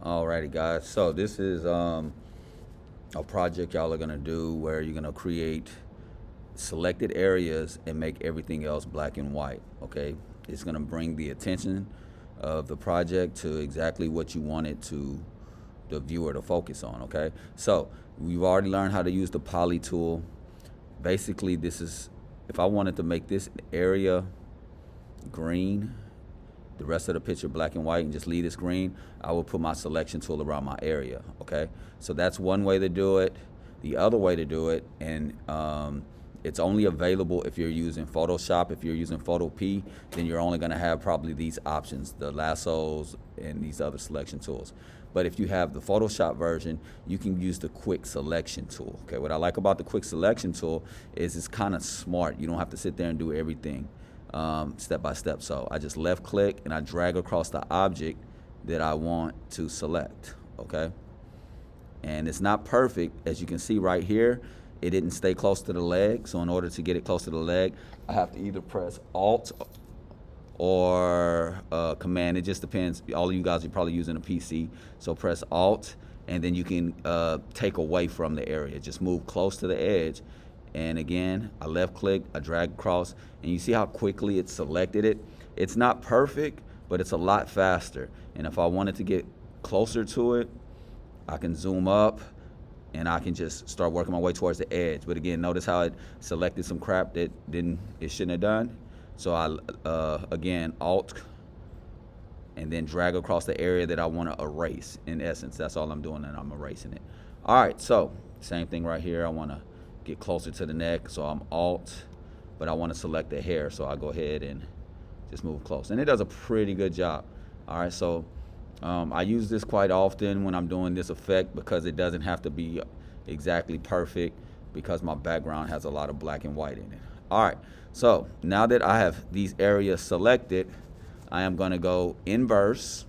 Alrighty, guys. So this is a project y'all are gonna do where you're gonna create selected areas and make everything else black and white. Okay, it's gonna bring the attention of the project to exactly what you want it to the viewer to focus on. Okay, so we've already learned how to use the poly tool. Basically, this is if I wanted to make this area green, the rest of the picture black and white, and just leave this green, I will put my selection tool around my area. Okay, so that's one way to do it. The other way to do it, and it's only available if you're using Photoshop. If you're using Photopea, then you're only going to have probably these options, the lassos and these other selection tools. But if you have the Photoshop version, you can use the quick selection tool. Okay, what I like about the quick selection tool is it's kind of smart. You don't have to sit there and do everything step by step. So I just left click and I drag across the object that I want to select. Okay, and it's not perfect, as you can see right here. It didn't stay close to the leg, so in order to get it close to the leg, I have to either press Alt or Command. It just depends. All of you guys are probably using a PC, so press Alt, and then you can take away from the area. Just move close to the edge, and again, I left click, I drag across, and you see how quickly it selected it. It's not perfect, but it's a lot faster. And if I wanted to get closer to it, I can zoom up and I can just start working my way towards the edge. But again, notice how it selected some crap that it shouldn't have done. So I again Alt and then drag across the area that I want to erase. In essence, that's all I'm doing, and I'm erasing it. All right, so same thing right here. I want to get closer to the neck, so I'm Alt, but I want to select the hair, so I go ahead and just move close, and it does a pretty good job. All right, so I use this quite often when I'm doing this effect because it doesn't have to be exactly perfect because my background has a lot of black and white in it. All right, so now that I have these areas selected, I am going to go inverse.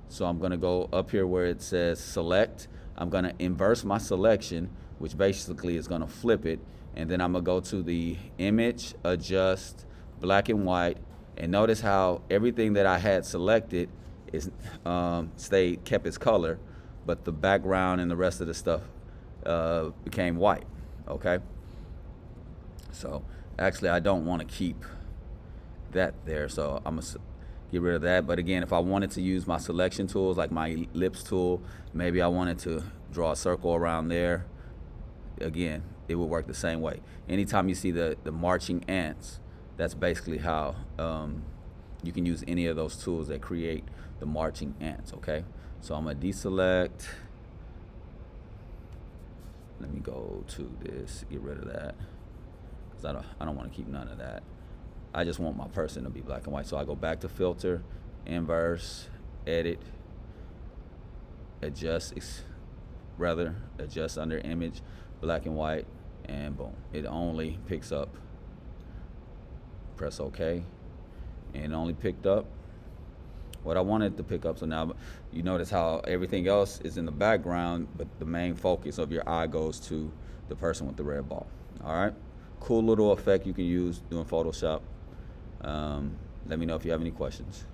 So I'm going to go up here where it says select. I'm going to inverse my selection, which basically is going to flip it. And then I'm going to go to the image, adjust, black and white. And notice how everything that I had selected is kept its color, but the background and the rest of the stuff became white. Okay, so actually I don't want to keep that there, so I'm gonna get rid of that. But again, if I wanted to use my selection tools like my ellipse tool, maybe I wanted to draw a circle around there, again it would work the same way. Anytime you see the marching ants, that's basically how you can use any of those tools that create the marching ants. Okay, so I'm gonna deselect. Let me go to this, get rid of that, because I don't want to keep none of that. I just want my person to be black and white. So I go back to filter, inverse, edit, adjust under image, black and white, and boom, it only picks up. Press OK, and it only picked up what I wanted to pick up. So now you notice how everything else is in the background, but the main focus of your eye goes to the person with the red ball. All right, cool little effect you can use doing Photoshop. Let me know if you have any questions.